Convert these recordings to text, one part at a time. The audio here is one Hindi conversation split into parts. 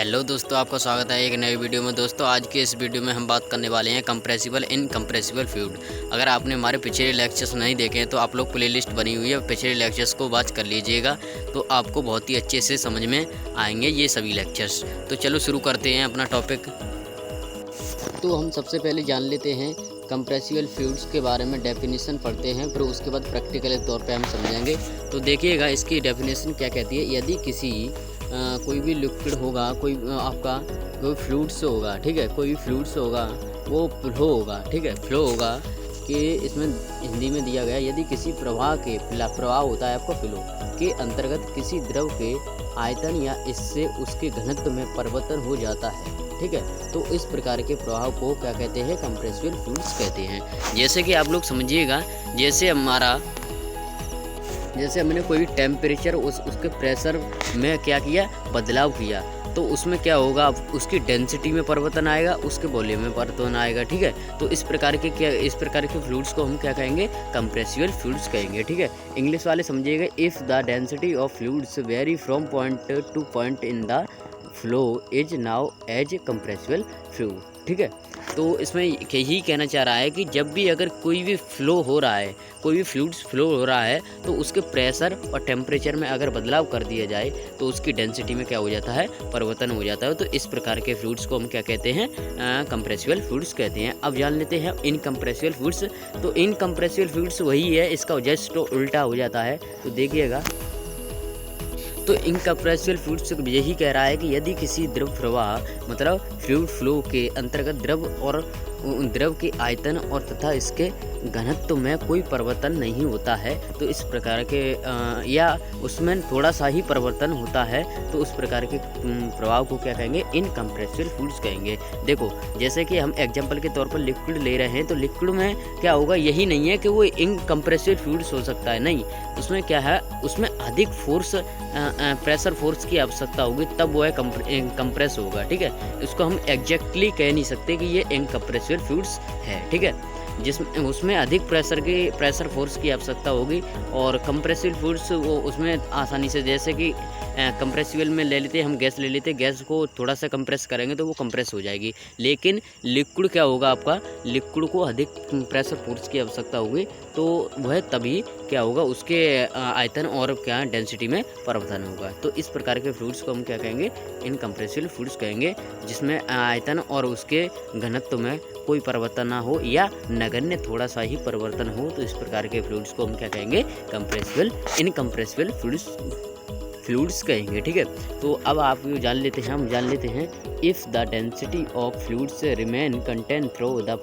हेलो दोस्तों, आपका स्वागत है एक नई वीडियो में। दोस्तों आज के इस वीडियो में हम बात करने वाले हैं कंप्रेसिबल इनकम्प्रेसिबल फ्लूइड। अगर आपने हमारे पिछले लेक्चर्स नहीं देखे हैं तो आप लोग प्लेलिस्ट बनी हुई है, पिछले लेक्चर्स को वॉच कर लीजिएगा तो आपको बहुत ही अच्छे से समझ में आएंगे ये सभी लेक्चर्स। तो चलो शुरू करते हैं अपना टॉपिक। तो हम सबसे पहले जान लेते हैं कंप्रेसिबल फ्लूइड्स के बारे में, डेफिनेशन पढ़ते हैं, फिर उसके बाद प्रैक्टिकल तौर पे हम समझेंगे। तो देखिएगा इसकी डेफिनेशन क्या कहती है। यदि किसी कोई भी लिक्विड होगा, कोई आपका कोई फ्लूइड्स होगा, ठीक है, कोई फ्लूइड्स होगा वो फ्लो होगा, ठीक है, फ्लो होगा कि इसमें हिंदी में दिया गया, यदि किसी प्रवाह होता है आपको फ्लो के अंतर्गत किसी द्रव के आयतन या इससे उसके घनत्व में परिवर्तन हो जाता है, ठीक है, तो इस प्रकार के प्रवाह को क्या कहते हैं, कंप्रेसिबल फ्लूइड्स कहते हैं। जैसे कि आप लोग समझिएगा, जैसे हमने कोई टेम्परेचर उसके प्रेशर में क्या किया, बदलाव किया, तो उसमें क्या होगा, उसकी डेंसिटी में परिवर्तन आएगा, उसके वॉल्यूम में परिवर्तन आएगा, ठीक है। तो इस प्रकार के फ्लूइड्स को हम क्या कहेंगे, कंप्रेसिबल फ्लूइड्स कहेंगे, ठीक है। इंग्लिश वाले समझिएगा, if the density of fluids vary from point to point in the flow is known as compressible fluid, ठीक है। तो इसमें यही कहना चाह रहा है कि जब भी अगर कोई भी फ्लो हो रहा है, कोई भी फ्लूइड्स फ्लो हो रहा है, तो उसके प्रेशर और टेम्परेचर में अगर बदलाव कर दिया जाए तो उसकी डेंसिटी में क्या हो जाता है, परिवर्तन हो जाता है। तो इस प्रकार के फ्लूइड्स को हम क्या कहते हैं, कंप्रेसिबल फ्लूइड्स कहते हैं। अब जान लेते हैं इनकम्प्रेसिबल फ्लूइड्स। तो इनकम्प्रेसिबल फ्लूइड्स वही है, इसका जस्ट उल्टा हो जाता है। तो देखिएगा, तो इनकम्प्रेसिबल फ्लूइड्स यही कह रहा है कि यदि किसी द्रव प्रवाह मतलब फ्लूइड फ्लो के अंतर्गत द्रव के आयतन और तथा इसके घनत्व में कोई परिवर्तन नहीं होता है, तो इस प्रकार के या उसमें थोड़ा सा ही परिवर्तन होता है, तो उस प्रकार के प्रभाव को क्या कहेंगे, इनकम्प्रेसिबल फ्लूइड्स कहेंगे। देखो, जैसे कि हम एग्जांपल के तौर पर लिक्विड ले रहे हैं, तो लिक्विड में क्या होगा, यही नहीं है कि वो इनकम्प्रेसिबल फ्लूइड्स हो सकता है, नहीं, उसमें क्या है, उसमें अधिक फोर्स प्रेशर फोर्स की आवश्यकता होगी, तब वो कंप्रेस होगा, ठीक है। इसको हम एग्जैक्टली कह नहीं सकते कि ये इनकम्प्रेसिबल फ्लूइड्स है, ठीक है, जिसमें उसमें अधिक प्रेशर फोर्स की आवश्यकता होगी। और कंप्रेसिबल फ्लूइड्स वो उसमें आसानी से, जैसे कि कंप्रेसिबल में ले लेते हम गैस ले लेते, गैस को थोड़ा सा कंप्रेस करेंगे तो वो कंप्रेस हो जाएगी। लेकिन लिक्विड क्या होगा आपका, लिक्विड को अधिक प्रेशर फोर्स की आवश्यकता होगी, तो वह तभी क्या होगा, उसके आयतन और क्या डेंसिटी में परिवर्तन होगा। तो इस प्रकार के फ्लूइड्स को हम क्या कहेंगे, इनकम्प्रेसिबल फ्लूइड्स कहेंगे, जिसमें आयतन और उसके घनत्व में कोई परिवर्तन ना हो या नगण्य थोड़ा सा ही परिवर्तन हो, तो इस प्रकार के फ्लूइड्स को हम क्या कहेंगे, इनकम्प्रेसिबल फ्लूइड्स कहेंगे, ठीक है। तो अब आप हम जान लेते हैं if the density of fluids remain constant through the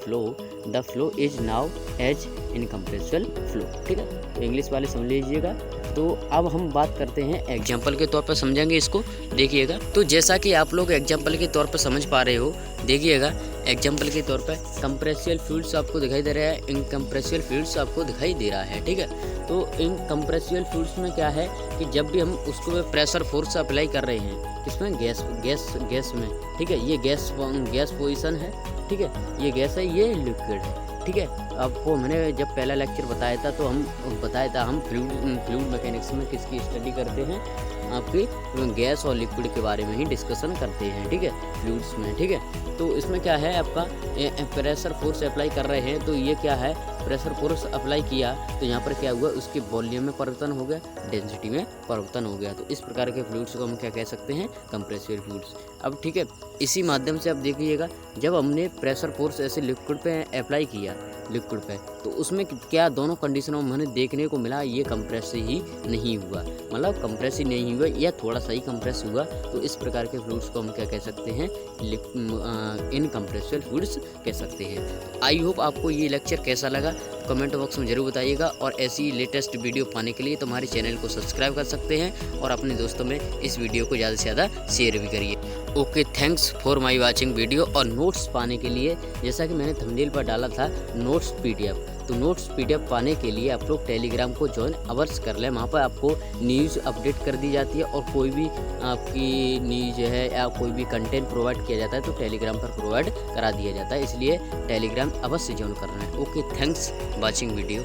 flow is known as incompressible flow, ठीक है। तो इंग्लिश वाले समझ लीजिएगा। तो अब हम बात करते हैं एग्जाम्पल के तौर पर समझेंगे इसको। देखिएगा, तो जैसा कि आप लोग एग्जाम्पल के तौर पर समझ पा रहे हो, देखिएगा एग्जाम्पल के तौर पर कंप्रेसिबल फ्लूइड्स आपको दिखाई दे रहा है, इनकम्प्रेसिबल फ्लूइड्स आपको दिखाई दे रहा है, ठीक है। तो इनकम्प्रेसिबल फ्लूइड्स में क्या है कि जब भी हम उसको प्रेशर फोर्स अप्लाई कर रहे हैं, किसमें, गैस में, ठीक है, ये गैस पोजीशन है, ठीक है, ये गैस है, ये लिक्विड है, ठीक है। आपको मैंने जब पहला लेक्चर बताया था, तो हम फ्लूइड मैकेनिक्स में किसकी स्टडी करते हैं, आपकी गैस और लिक्विड के बारे में ही डिस्कशन करते हैं, ठीक है, फ्लूइड्स में, ठीक है। तो इसमें क्या है, आपका प्रेशर फोर्स अप्लाई कर रहे हैं, तो ये क्या है, प्रेशर फोर्स अप्लाई किया तो यहाँ पर क्या हुआ, उसके वॉल्यूम में परिवर्तन हो गया, डेंसिटी में परिवर्तन हो गया। तो इस प्रकार के फ्लूइड्स को हम क्या कह सकते हैं, कंप्रेसिबल फ्लूइड्स। अब ठीक है, इसी माध्यम से आप देखिएगा, जब हमने प्रेशर फोर्स ऐसे लिक्विड पे अप्लाई किया, लिक्विड पे, तो उसमें क्या दोनों कंडीशनों में हमें देखने को मिला, ये कंप्रेस ही नहीं हुआ, मतलब कंप्रेस ही नहीं हुआ या थोड़ा सा ही कंप्रेस हुआ। तो इस प्रकार के फ्लूइड्स को हम क्या कह सकते हैं, इनकम्प्रेसिबल फ्लूइड्स कह सकते हैं। आई होप आपको ये लेक्चर कैसा लगा, कमेंट बॉक्स में ज़रूर बताइएगा। और ऐसी लेटेस्ट वीडियो पाने के लिए तो हमारे चैनल को सब्सक्राइब कर सकते हैं और अपने दोस्तों में इस वीडियो को ज़्यादा से ज़्यादा शेयर भी करिए। Okay, thanks for my watching video. और नोट्स पाने के लिए, जैसा कि मैंने थंबनेल पर डाला था, नोट्स पीडीएफ, तो नोट्स पीडीएफ पाने के लिए आप लोग टेलीग्राम को ज्वाइन अवश्य कर लें। वहाँ पर आपको न्यूज़ अपडेट कर दी जाती है और कोई भी आपकी न्यूज़ है या कोई भी कंटेंट प्रोवाइड किया जाता है तो टेलीग्राम पर प्रोवाइड करा दिया जाता है, इसलिए टेलीग्राम अवश्य ज्वाइन करना है। Okay, thanks watching video.